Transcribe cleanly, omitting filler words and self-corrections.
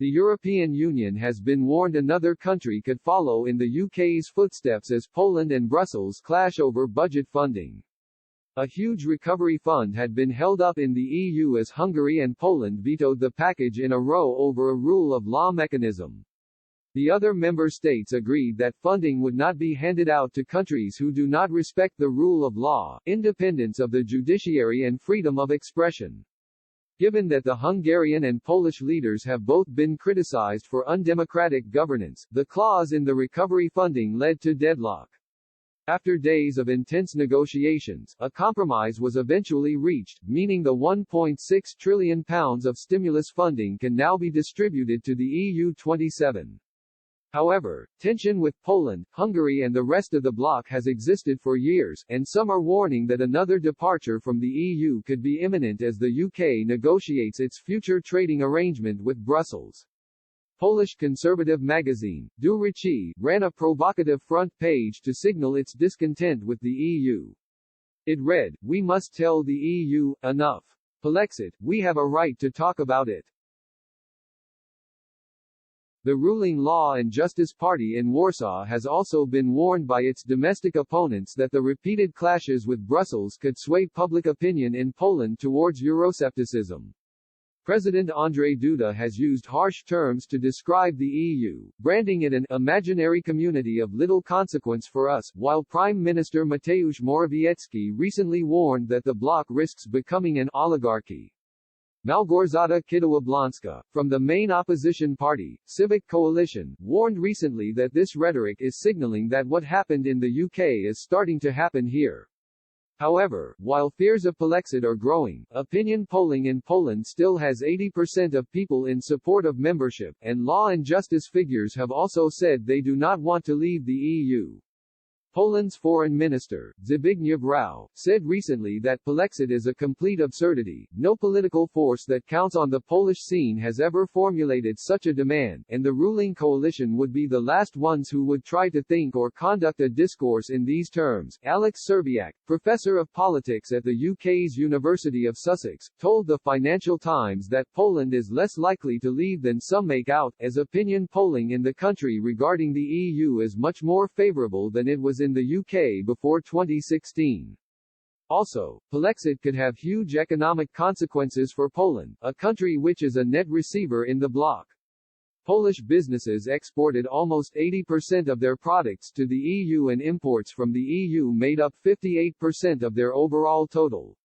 The European Union has been warned another country could follow in the UK's footsteps as Poland and Brussels clash over budget funding. A huge recovery fund had been held up in the EU as Hungary and Poland vetoed the package in a row over a rule of law mechanism. The other member states agreed that funding would not be handed out to countries who do not respect the rule of law, independence of the judiciary and freedom of expression. Given that the Hungarian and Polish leaders have both been criticized for undemocratic governance, the clause in the recovery funding led to deadlock. After days of intense negotiations, a compromise was eventually reached, meaning the £1.6 trillion of stimulus funding can now be distributed to the EU 27. However, tension with Poland, Hungary and the rest of the bloc has existed for years, and some are warning that another departure from the EU could be imminent as the UK negotiates its future trading arrangement with Brussels. Polish conservative magazine, Du Ricci, ran a provocative front page to signal its discontent with the EU. It read, "We must tell the EU, enough. Polexit, we have a right to talk about it." The ruling Law and Justice Party in Warsaw has also been warned by its domestic opponents that the repeated clashes with Brussels could sway public opinion in Poland towards Euroscepticism. President Andrzej Duda has used harsh terms to describe the EU, branding it an imaginary community of little consequence for us, while Prime Minister Mateusz Morawiecki recently warned that the bloc risks becoming an oligarchy. Małgorzata Kidawa-Błońska, from the main opposition party, Civic Coalition, warned recently that this rhetoric is signaling that what happened in the UK is starting to happen here. However, while fears of Polexit are growing, opinion polling in Poland still has 80% of people in support of membership, and Law and Justice figures have also said they do not want to leave the EU. Poland's foreign minister, Zbigniew Rau, said recently that Polexit is a complete absurdity. No political force that counts on the Polish scene has ever formulated such a demand, and the ruling coalition would be the last ones who would try to think or conduct a discourse in these terms. Alex Serbiak, professor of politics at the UK's University of Sussex, told the Financial Times that Poland is less likely to leave than some make out, as opinion polling in the country regarding the EU is much more favourable than it was in the UK before 2016. Also, Polexit could have huge economic consequences for Poland, a country which is a net receiver in the bloc. Polish businesses exported almost 80% of their products to the EU and imports from the EU made up 58% of their overall total.